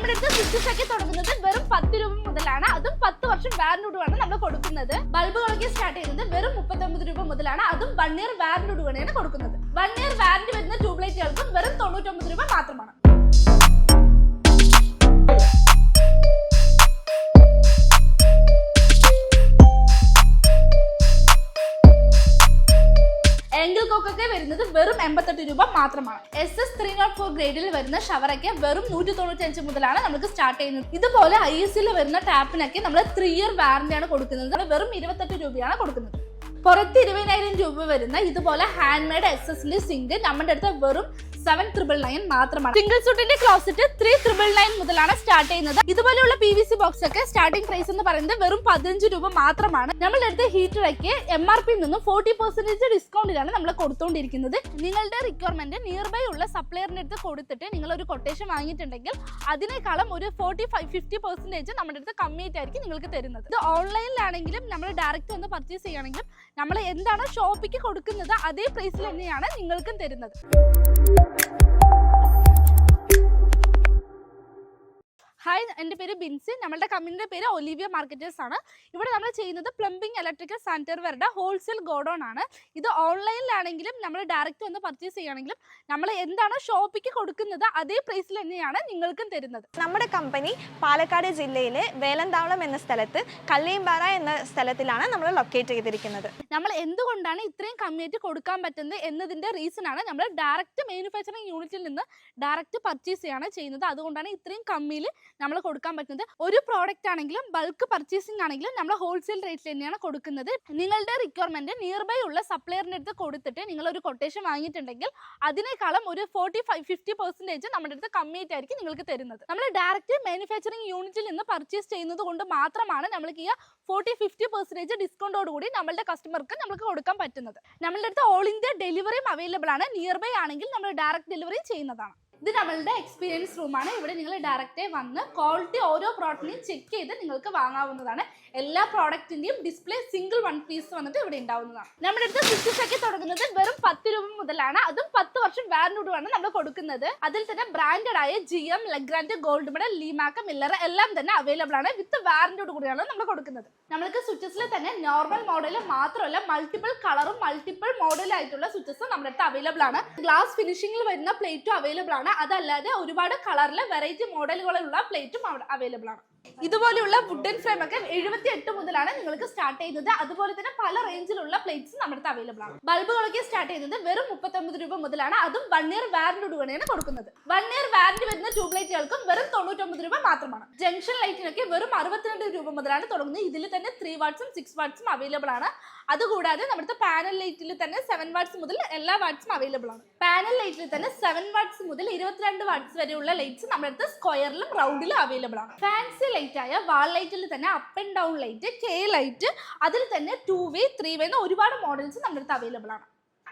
നമ്മുടെ അടുത്ത് സ്വിച്ചസ് ഒക്കെ തുടങ്ങുന്നത് വെറും 10 രൂപ മുതലാണ്. അതും 10 വർഷം വാറന്റിയോടുമാണ് നമ്മൾ കൊടുക്കുന്നത്. ബൾബുകളൊക്കെ സ്റ്റാർട്ട് ചെയ്യുന്നത് വെറും 39 രൂപ മുതലാണ്. അതും 1 ഇയർ വാറന്റിയോടുകൂടിയാണ് കൊടുക്കുന്നത്. 1 ഇയർ വാറന്റി വരുന്ന ട്യൂബ്ലൈറ്റുകൾക്കും വെറും 99 രൂപ മാത്രമാണ്. ആംഗിൾ കോക്കൊക്കെ വരുന്നത് വെറും 88 രൂപ മാത്രമാണ്. SS 304 ഗ്രേഡിൽ വരുന്ന ഷവറൊക്കെ വെറും 195 മുതലാണ് നമുക്ക് സ്റ്റാർട്ട് ചെയ്യുന്നത്. ഇതുപോലെ ISL വരുന്ന ടാപ്പിനൊക്കെ നമ്മൾ 3 ഇയർ വാറന്റിയാണ് കൊടുക്കുന്നത്. വെറും 28 രൂപയാണ് കൊടുക്കുന്നത്. പുറത്ത് 20,000 രൂപ വരുന്ന ഇതുപോലെ ഹാൻഡ് മെയ്ഡ് SS സിങ്ക് നമ്മുടെ അടുത്ത് വെറും 7,999 മാത്രമാണ്. സിംഗിൾ സൂട്ടിന്റെ ക്ലോസറ്റ് 3,999 മുതലാണ് സ്റ്റാർട്ട് ചെയ്യുന്നത്. ഇതുപോലെയുള്ള PVC ബോക്സ് ഒക്കെ സ്റ്റാർട്ടിംഗ് പ്രൈസ് എന്ന് പറയുന്നത് വെറും 15 രൂപ മാത്രമാണ്. നമ്മളുടെ അടുത്ത് ഹീറ്ററൊക്കെ MRP നിന്നും 40% ഡിസ്കൗണ്ടിലാണ് നമ്മൾ കൊടുത്തുകൊണ്ടിരിക്കുന്നത്. നിങ്ങളുടെ റിക്വയർമെന്റ് നിയർ ബൈ ഉള്ള സപ്ലയറിന്റെ അടുത്ത് കൊടുത്തിട്ട് നിങ്ങൾ ഒരു കൊട്ടേഷൻ വാങ്ങിയിട്ടുണ്ടെങ്കിൽ അതിനേക്കാളും ഒരു 45-50% നമ്മുടെ അടുത്ത് കമ്മിയായിട്ടായിരിക്കും നിങ്ങൾക്ക് തരുന്നത്. ഇത് ഓൺലൈനിലാണെങ്കിലും നമ്മൾ ഡയറക്റ്റ് വന്ന് പർച്ചേസ് ചെയ്യുകയാണെങ്കിലും നമ്മൾ എന്താണ് ഷോപ്പിക്ക് കൊടുക്കുന്നത് അതേ പ്രൈസിൽ തന്നെയാണ് നിങ്ങൾക്കും തരുന്നത്. ഹായ്, എൻ്റെ പേര് ബിൻസി. നമ്മളുടെ കമ്പനിയുടെ പേര് ഒലിവിയ മാർക്കറ്റേഴ്സ് ആണ്. ഇവിടെ നമ്മൾ ചെയ്യുന്നത് പ്ലംബിംഗ്, ഇലക്ട്രിക്കൽ, സാനിറ്ററി വെയറുടെ ഹോൾസെയിൽ ഗോഡൗൺ ആണ്. ഇത് ഓൺലൈനിലാണെങ്കിലും നമ്മൾ ഡയറക്റ്റ് വന്ന് പർച്ചേസ് ചെയ്യുകയാണെങ്കിലും നമ്മൾ എന്താണ് ഷോപ്പിക്ക് കൊടുക്കുന്നത് അതേ പ്രൈസിൽ തന്നെയാണ് നിങ്ങൾക്കും തരുന്നത്. നമ്മുടെ കമ്പനി പാലക്കാട് ജില്ലയിലെ വേലന്താവളം എന്ന സ്ഥലത്ത് കള്ളിയമ്പാറ എന്ന സ്ഥലത്തിലാണ് നമ്മൾ ലൊക്കേറ്റ് ചെയ്തിരിക്കുന്നത്. നമ്മൾ എന്തുകൊണ്ടാണ് ഇത്രയും കമ്മിയായിട്ട് കൊടുക്കാൻ പറ്റുന്നത് എന്നതിൻ്റെ റീസൺ ആണ് നമ്മൾ ഡയറക്റ്റ് മാനുഫാക്ചറിങ് യൂണിറ്റിൽ നിന്ന് ഡയറക്റ്റ് പർച്ചേസ് ചെയ്യാണ് ചെയ്യുന്നത്. അതുകൊണ്ടാണ് ഇത്രയും കമ്മിയിൽ നമ്മൾ കൊടുക്കാൻ പറ്റുന്നത്. ഒരു പ്രോഡക്റ്റ് ആണെങ്കിലും ബൾക്ക് പർച്ചേസിംഗ് ആണെങ്കിലും നമ്മൾ ഹോൾസെയിൽ റേറ്റിൽ തന്നെയാണ് കൊടുക്കുന്നത്. നിങ്ങളുടെ റിക്വയർമെന്റ് നിയർ ബൈ ഉള്ള സപ്ലയറിന്റെ അടുത്ത് കൊടുത്തിട്ട് നിങ്ങൾ ഒരു കൊട്ടേഷൻ വാങ്ങിയിട്ടുണ്ടെങ്കിൽ അതിനേക്കാളും ഒരു 45-50% നമ്മുടെ അടുത്ത് കമ്മിയായിട്ടായിരിക്കും നിങ്ങൾക്ക് തരുന്നത്. നമ്മൾ ഡയറക്റ്റ് മാനുഫാക്ചറിംഗ് യൂണിറ്റിൽ നിന്ന് പർച്ചേസ് ചെയ്യുന്നത് കൊണ്ട് മാത്രമാണ് നമ്മൾക്ക് ഈ 40-50% ഡിസ്കൗണ്ടോടുകൂടി നമ്മളുടെ കസ്റ്റമർക്ക് നമുക്ക് കൊടുക്കാൻ പറ്റുന്നത്. നമ്മളുടെ അടുത്ത് ഓൾ ഇന്ത്യ ഡെലിവറിയും അവൈലബിൾ ആണ്. നിയർ ബൈ ആണെങ്കിൽ നമ്മൾ ഡയറക്റ്റ് ഡെലിവറി ചെയ്യുന്നതാണ്. ഇത് നമ്മളുടെ എക്സ്പീരിയൻസ് റൂമാണ്. ഇവിടെ നിങ്ങൾ ഡയറക്റ്റ് വന്ന് ക്വാളിറ്റി ഓരോ പ്രോഡക്റ്റിനെയും ചെക്ക് ചെയ്ത് നിങ്ങൾക്ക് വാങ്ങാവുന്നതാണ്. എല്ലാ പ്രോഡക്റ്റിന്റെയും ഡിസ്പ്ലേ സിംഗിൾ 1 പീസ് വന്നിട്ട് ഇവിടെ ഉണ്ടാവുന്നതാണ്. നമ്മുടെ അടുത്ത് സ്വിച്ചസ് ഒക്കെ തുടങ്ങുന്നത് വെറും 10 രൂപ മുതലാണ്. അതും 10 വർഷം വാറന്റിയോടുമാണ് നമ്മൾ കൊടുക്കുന്നത്. അതിൽ തന്നെ ബ്രാൻഡഡ് ആയ GM, ലെഗ്രാൻഡ്, ഗോൾഡ് മെഡൽ, ലീമാക്ക, മില്ലർ എല്ലാം തന്നെ അവൈലബിൾ ആണ്. വിത്ത് വാറന്റിയോട് കൂടിയാണ് നമ്മൾ കൊടുക്കുന്നത്. നമ്മൾക്ക് സ്വിച്ചസിൽ തന്നെ നോർമൽ മോഡൽ മാത്രമല്ല മൾട്ടിപ്പിൾ കളറും മൾട്ടിപ്പിൾ മോഡലായിട്ടുള്ള സ്വിച്ചസ് നമ്മുടെ അടുത്ത് അവൈലബിൾ ആണ്. ഗ്ലാസ് ഫിനിഷിംഗിൽ വരുന്ന പ്ലേറ്റും അവൈലബിൾ ആണ്. അതല്ലാതെ ഒരുപാട് കളറിലെ വെറൈറ്റി മോഡലുകളുള്ള പ്ലേറ്റും അവൈലബിൾ ആണ്. ഇതുപോലെയുള്ള വുഡൻ ഫ്രെയിം ഒക്കെ 78 മുതലാണ് നിങ്ങൾക്ക് സ്റ്റാർട്ട് ചെയ്യുന്നത്. അതുപോലെ തന്നെ പല റേഞ്ചിലുള്ള പ്ലേറ്റ്സ് നമ്മുടെ അടുത്ത് അവൈലബിൾ ആണ്. ബൾബുകളൊക്കെ സ്റ്റാർട്ട് ചെയ്യുന്നത് വെറും 39 രൂപ മുതലാണ്. അതും 1 ഇയർ വാറന്റിയോടുകൂടിയാണ് കൊടുക്കുന്നത്. 1 ഇയർ വാറന്റി വരുന്ന ട്യൂബ്ലൈറ്റുകൾക്കും വെറും 99 രൂപ മാത്രമാണ്. ജംഗ്ഷൻ ലൈറ്റിനൊക്കെ വെറും 62 രൂപ മുതലാണ് തുടങ്ങുന്നത്. ഇതിൽ തന്നെ 3 വാട്ട്സും 6 വാട്ട്സും അവൈലബിൾ ആണ്. അതുകൂടാതെ നമ്മുടെ പാനൽ ലൈറ്റിൽ തന്നെ 7 വാട്ട്സ് മുതൽ എല്ലാ വാട്ട്സും അവൈലബിൾ ആണ്. പാനൽ ലൈറ്റിൽ തന്നെ 7 വാട്ട്സ് മുതൽ 22 വാട്ട്സ് വരെയുള്ള ലൈറ്റ്സ് നമ്മുടെ അടുത്ത് സ്ക്വയറിലും റൗണ്ടിലും അവൈലബിൾ ആണ്. ഫാൻസി ലൈറ്റ് ആയ വാൾ ലൈറ്റിൽ തന്നെ up and down light, K light, അതിൽ തന്നെ 2-way 3-way എന്ന ഒരുപാട് മോഡൽസ് നമ്മുടെ അടുത്ത് അവൈലബിൾ ആണ്.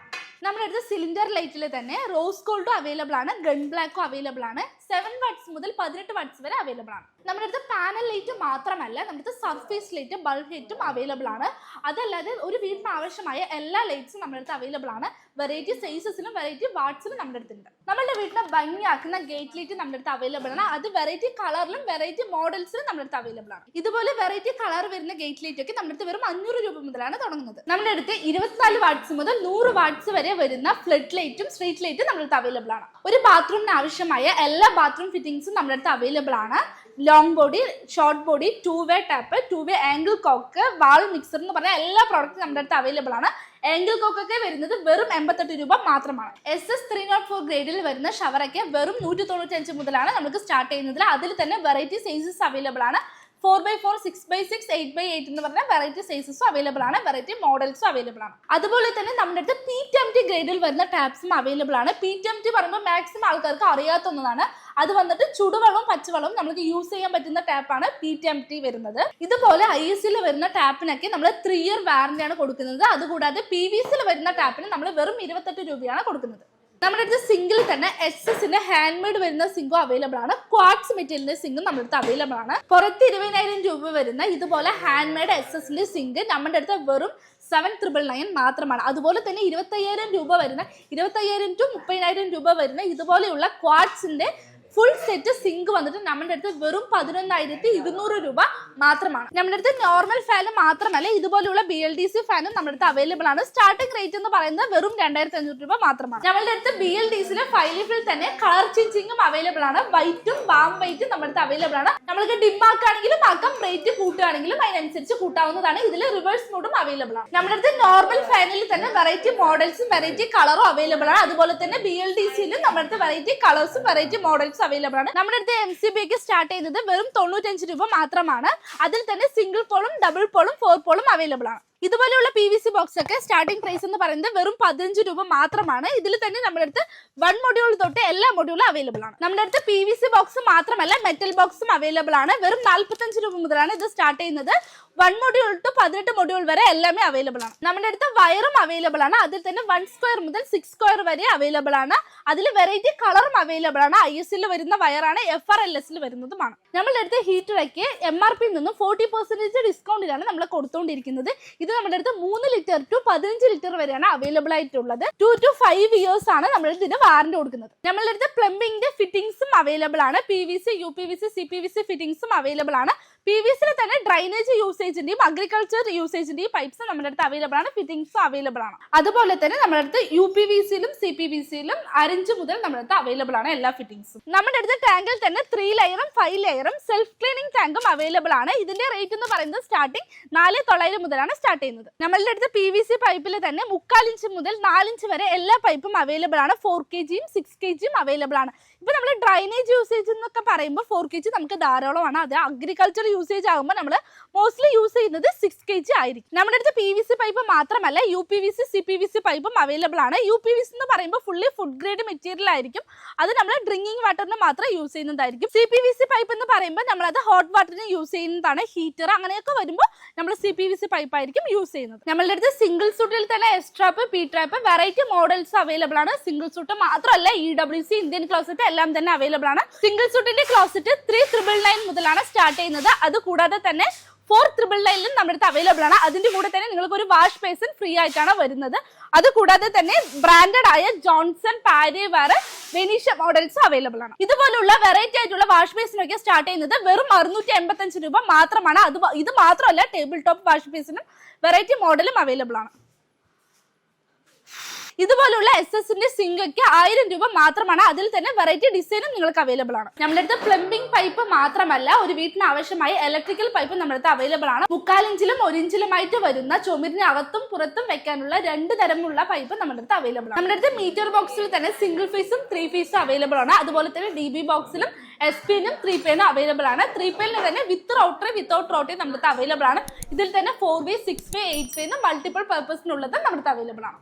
നമ്മുടെ അടുത്ത് സിലിണ്ടർ ലൈറ്റിൽ തന്നെ റോസ് ഗോൾഡും അവൈലബിൾ ആണ്, ഗൺ ബ്ലാക്കും അവൈലബിൾ ആണ്. 7 വാട്ട്സ് മുതൽ 18 വാട്ട്സ് വരെ അവൈലബിൾ ആണ്. നമ്മുടെ അടുത്ത് പാനൽ ലൈറ്റ് മാത്രമല്ല നമ്മുടെ അടുത്ത് സർഫേസ് ലൈറ്റ്, ബൾബ് ലൈറ്റും അവൈലബിൾ ആണ്. അതല്ലാതെ ഒരു വീടിന് ആവശ്യമായ എല്ലാ ലൈറ്റ്സും നമ്മുടെ അടുത്ത് അവൈലബിൾ ആണ്. വെറൈറ്റി സൈസസിലും വെറൈറ്റി വാട്ട്സിലും നമ്മുടെ അടുത്തുണ്ട്. നമ്മുടെ വീട്ടിനെ ഭംഗിയാക്കുന്ന ഗേറ്റ് ലൈറ്റ് നമ്മുടെ അടുത്ത് അവൈലബിൾ ആണ്. അത് വെറൈറ്റി കളറിലും വെറൈറ്റി മോഡൽസിലും നമ്മുടെ അടുത്ത് അവൈലബിൾ ആണ്. ഇതുപോലെ വെറൈറ്റി കളർ വരുന്ന ഗേറ്റ് ലൈറ്റ് ഒക്കെ നമ്മുടെ അടുത്ത് വെറും 500 രൂപ മുതലാണ് തുടങ്ങുന്നത്. നമ്മുടെ അടുത്ത് 24 വാട്ട്സ് മുതൽ 100 വാട്ട്സ് വരെ വരുന്ന ഫ്ലഡ് ലൈറ്റും സ്ട്രീറ്റ് ലൈറ്റും നമ്മുടെ അടുത്ത് അവൈലബിൾ ആണ്. ഒരു ബാത്റൂമിന് ആവശ്യമായ എല്ലാ ബാത്റൂം ഫിറ്റിംഗ്സും നമ്മുടെ അടുത്ത് അവൈലബിൾ ആണ്. Long body, short body, 2-way tap, 2-way angle coke, വാൾ മിക്സർ എന്ന് പറഞ്ഞ എല്ലാ പ്രോഡക്റ്റും നമ്മുടെ അടുത്ത് അവൈലബിൾ ആണ്. ആംഗിൾ കോക്കൊക്കെ വരുന്നത് വെറും 88 രൂപ മാത്രമാണ്. SS 304 ഗ്രേഡിൽ വരുന്ന ഷവറൊക്കെ വെറും 195 മുതലാണ് നമുക്ക് സ്റ്റാർട്ട് ചെയ്യുന്നത്. അതിൽ തന്നെ വെറൈറ്റി സൈസസ് അവൈലബിൾ ആണ്. 4x4, 6x6, 8x8 എന്ന് പറഞ്ഞ വെറൈറ്റി സൈസസും അവൈലബിൾ ആണ്. വെറൈറ്റി മോഡൽസും അവൈലബിൾ ആണ്. അതുപോലെ തന്നെ നമ്മുടെ അടുത്ത് PTMT ഗ്രേഡിൽ വരുന്ന ടാപ്സും അവൈലബിൾ ആണ്. PTMT പറയുമ്പോൾ മാക്സിമം ആൾക്കാർക്ക് അറിയാത്ത ഒന്നതാണ്. അത് വന്നിട്ട് ചുടുവെള്ളവും പച്ചവെള്ളവും നമുക്ക് യൂസ് ചെയ്യാൻ പറ്റുന്ന ടാപ്പാണ് PTMT വരുന്നത്. ഇതുപോലെ ISL വരുന്ന ടാപ്പിനൊക്കെ നമ്മൾ 3 ഇയർ വാറന്റിയാണ് കൊടുക്കുന്നത്. അതുകൂടാതെ PVC വരുന്ന ടാപ്പിന് നമ്മൾ വെറും 28 രൂപയാണ് കൊടുക്കുന്നത്. നമ്മുടെ അടുത്ത് സിംഗിൾ തന്നെ SS ഹാൻഡ് മെയ്ഡ് വരുന്ന സിങ്കും അവൈലബിൾ ആണ്. ക്വാർട്സ് മെറ്റീരിയലിന്റെ സിങ്കും നമ്മുടെ അടുത്ത് അവൈലബിൾ ആണ്. പുറത്ത് 20,000 രൂപ വരുന്ന ഇതുപോലെ ഹാൻഡ് മെയ്ഡ് SS സിങ്ക് നമ്മുടെ അടുത്ത് വെറും 7,999 മാത്രമാണ്. അതുപോലെ തന്നെ 25,000 രൂപ വരുന്ന 25,000 to 30,000 രൂപ വരുന്ന ഇതുപോലെയുള്ള ക്വാർട്സിന്റെ ഫുൾ സെറ്റ് സിങ്ക് വന്നിട്ട് നമ്മുടെ അടുത്ത് വെറും 11,200 രൂപ മാത്രമാണ്. നമ്മുടെ അടുത്ത് നോർമൽ ഫാൻ മാത്രമല്ല ഇതുപോലുള്ള BLDC ഫാനും നമ്മുടെ അടുത്ത് അവൈലബിൾ ആണ്. സ്റ്റാർട്ടിംഗ് റേറ്റ് എന്ന് പറയുന്നത് വെറും 2,500 രൂപ മാത്രമാണ്. നമ്മുടെ അടുത്ത് BLDCയിലെ 5 ലീഫിൽ തന്നെ കളർ ചേഞ്ചിങ്ങും അവൈലബിൾ ആണ്. വൈറ്റും വാം വൈറ്റും നമ്മുടെ അടുത്ത് അവൈലബിൾ ആണ്. നമ്മൾക്ക് ഡിം ആക്കുകയാണെങ്കിലും ആക്കാം, റേറ്റ് കൂട്ടുകയാണെങ്കിലും അതിനനുസരിച്ച് കൂട്ടാവുന്നതാണ്. ഇതിൽ റിവേഴ്സ് മോഡും അവൈലബിൾ ആണ്. നമ്മുടെ അടുത്ത് നോർമൽ ഫാനിൽ തന്നെ വെറൈറ്റി മോഡൽസും വെറൈറ്റി കളറും അവൈലബിൾ ആണ്. അതുപോലെ തന്നെ BLDCയിലും നമ്മുടെ അടുത്ത് വെറൈറ്റി കളേഴ്സും വെറൈറ്റി മോഡൽസും അവൈലബിൾ ആണ്. നമ്മുടെ അടുത്ത് MCB സ്റ്റാർട്ട് ചെയ്യുന്നത് വെറും 95 രൂപ മാത്രമാണ്. അതിൽ തന്നെ സിംഗിൾ പോളും ഡബിൾ പോളും 4 പോളും അവൈലബിൾ ആണ്. ഇതുപോലെയുള്ള PVC ബോക്സ് ഒക്കെ സ്റ്റാർട്ടിംഗ് പ്രൈസ് എന്ന് പറയുന്നത് വെറും 15 രൂപ മാത്രമാണ്. ഇതിൽ തന്നെ നമ്മുടെ അടുത്ത് 1 മൊഡ്യൂൾ തൊട്ട് എല്ലാ മൊഡ്യൂളും അവൈലബിൾ ആണ്. നമ്മുടെ അടുത്ത് PVC ബോക്സ് മാത്രമല്ല മെറ്റൽ ബോക്സും അവൈലബിൾ ആണ്. വെറും 45 രൂപ മുതലാണ് ഇത് സ്റ്റാർട്ട് ചെയ്യുന്നത്. 1 മൊഡ്യൂൾ ടു 18 മൊഡ്യൂൾ വരെ എല്ലാമേ അവൈലബിൾ ആണ്. നമ്മുടെ അടുത്ത് വയറും അവൈലബിൾ ആണ്. അതിൽ തന്നെ 1 സ്ക്വയർ മുതൽ 6 സ്ക്വയർ വരെ അവൈലബിൾ ആണ്. അതിൽ വെറൈറ്റി കളറും അവൈലബിൾ ആണ്. IS വരുന്ന വയറാണ്, FRLS വരുന്നതുമാണ്. നമ്മുടെ അടുത്ത് ഹീറ്ററൊക്കെ MRP നിന്നും 40% ഡിസ്കൗണ്ടിലാണ് നമ്മൾ കൊടുത്തുകൊണ്ടിരിക്കുന്നത്. ഇത് നമ്മുടെ അടുത്ത് 3 ലിറ്റർ ടു 15 ലിറ്റർ വരെയാണ് അവൈലബിൾ ആയിട്ടുള്ളത്. 2 to 5 ഇയേഴ്സ് ആണ് നമ്മൾ ഇതിന് വാറന്റി കൊടുക്കുന്നത്. നമ്മളുടെ അടുത്ത് പ്ലംബിംഗിന്റെ ഫിറ്റിംഗ്സും അവൈലബിൾ ആണ്. PVC, UPVC, CPVC ഫിറ്റിംഗ്സും അവൈലബിൾ ആണ്. PVCയിൽ തന്നെ ഡ്രൈനേജ് യൂസേജിന്റെയും അഗ്രികൾച്ചർ യൂസേജിന്റെയും പൈപ്സ് നമ്മുടെ അടുത്ത് അവൈലബിൾ ആണ്. ഫിറ്റിംഗ്സും അവൈലബിൾ ആണ്. അതുപോലെ തന്നെ നമ്മുടെ അടുത്ത് UPVCയിലും CPVCയിലും 5 മുതൽ നമ്മുടെ അടുത്ത് അവൈലബിൾ ആണ് എല്ലാ ഫിറ്റിംഗ്സും. നമ്മുടെ അടുത്ത് ടാങ്കിൽ തന്നെ 3 ലെയറും 5 ലെയറും സെൽഫ് ക്ലീനിങ് ടാങ്കും അവൈലബിൾ ആണ്. ഇതിന്റെ റേറ്റ് എന്ന് പറയുന്നത് സ്റ്റാർട്ടിംഗ് 4,900 മുതലാണ് സ്റ്റാർട്ട് ചെയ്യുന്നത്. നമ്മളുടെ അടുത്ത് PVC പൈപ്പിൽ തന്നെ 3/4 ഇഞ്ച് മുതൽ 4 ഇഞ്ച് വരെ എല്ലാ പൈപ്പും അവൈലബിൾ ആണ്. 4 kgയും 6 kgയും അവൈലബിൾ ആണ്. ഇപ്പൊ നമ്മൾ ഡ്രൈനേജ് യൂസേജ് എന്നൊക്കെ പറയുമ്പോൾ 4 kg നമുക്ക് ധാരാളമാണ്. അത് അഗ്രികൾച്ചർ യൂസേജ് ആകുമ്പോൾ നമ്മൾ മോസ്റ്റ്ലി യൂസ് ചെയ്യുന്നത് 6 kg ആയിരിക്കും. നമ്മുടെ അടുത്ത് PVC പൈപ്പ് മാത്രമല്ല UPVC, CPVC പൈപ്പും അവൈലബിൾ ആണ്. UPVC എന്ന് പറയുമ്പോൾ ഫുള്ളി ഫുഡ് ഗ്രേഡ് മെറ്റീരിയൽ ആയിരിക്കും. അത് നമ്മൾ ഡ്രിങ്കിങ് വാട്ടറിന് മാത്രം യൂസ് ചെയ്യുന്നതായിരിക്കും. CPVC പൈപ്പ് എന്ന് പറയുമ്പോൾ നമ്മൾ അത് ഹോട്ട് വാട്ടറിന് യൂസ് ചെയ്യുന്നതാണ്. ഹീറ്റർ അങ്ങനെയൊക്കെ വരുമ്പോൾ നമ്മൾ CPVC പൈപ്പ് ആയിരിക്കും യൂസ് ചെയ്യുന്നത്. നമ്മളുടെ അടുത്ത് സിംഗിൾ സൂട്ടിൽ തന്നെ S-ട്രാപ്പ്, P-ട്രാപ്പ് വെറൈറ്റി മോഡൽസ് അവൈലബിൾ ആണ്. സിംഗിൾ സൂട്ട് മാത്രമല്ല EWC, ഇന്ത്യൻ ക്ലോസറ്റ് എല്ലാം തന്നെ അവൈലബിൾ ആണ്. സിംഗിൾ സൂട്ടിന്റെ ക്ലോസറ്റ് 3,999 മുതലാണ് സ്റ്റാർട്ട് ചെയ്യുന്നത്. അത് കൂടാതെ തന്നെ 4,999 നമ്മുടെ അടുത്ത് അവൈലബിൾ ആണ്. അതിന്റെ കൂടെ തന്നെ നിങ്ങൾക്ക് ഒരു വാഷ് ബേസിൻ ഫ്രീ ആയിട്ടാണ് വരുന്നത്. അത് കൂടാതെ തന്നെ ബ്രാൻഡഡ് ആയ ജോൺസൺ, പാരിവേർ, വെനീഷ്യ മോഡൽസ് അവൈലബിൾ ആണ്. ഇതുപോലുള്ള വെറൈറ്റി ആയിട്ടുള്ള വാഷ് ബേസിനൊക്കെ സ്റ്റാർട്ട് ചെയ്യുന്നത് വെറും 685 രൂപ മാത്രമാണ്. ഇത് മാത്രമല്ല ടേബിൾ ടോപ്പ് വാഷ് ബേസിനും വെറൈറ്റി മോഡലും അവൈലബിൾ ആണ്. ഇതുപോലുള്ള SS-ന്റെ സിങ്ക് ഒക്കെ 1000 രൂപ മാത്രമാണ്. അതിൽ തന്നെ വെറൈറ്റി ഡിസൈനും നിങ്ങൾക്ക് അവൈലബിൾ ആണ്. നമ്മുടെ അടുത്ത് പ്ലംബിംഗ് പൈപ്പ് മാത്രമല്ല ഒരു വീട്ടിന് ആവശ്യമായ ഇലക്ട്രിക്കൽ പൈപ്പ് നമ്മുടെ അടുത്ത് അവൈലബിൾ ആണ്. 3/4 ഇഞ്ചിലും 1 ഇഞ്ചിലുമായിട്ട് വരുന്ന ചുമരിന് അകത്തും പുറത്തും വെക്കാനുള്ള 2 തരമുള്ള പൈപ്പ് നമ്മുടെ അടുത്ത് അവൈലബിൾ ആണ്. നമ്മുടെ അടുത്ത് മീറ്റർ ബോക്സിൽ തന്നെ സിംഗിൾ ഫേസും 3 ഫേസും അവൈലബിൾ ആണ്. അതുപോലെ തന്നെ DB ബോക്സിലും SP-നും 3P-നും അവൈലബിൾ ആണ്. 3P-ന് തന്നെ വിത്ത് റൗട്ടർ വിത്തൗട്ട് റൗട്ടർ നമ്മുടെ അടുത്ത് അവൈലബിൾ ആണ്. ഇതിൽ തന്നെ 4 വേ, 6 വേ, 8 വേ മൾട്ടിപ്പിൾ പർപ്പസിനുള്ളത് നമ്മുടെ അടുത്ത് അവൈലബിൾ ആണ്.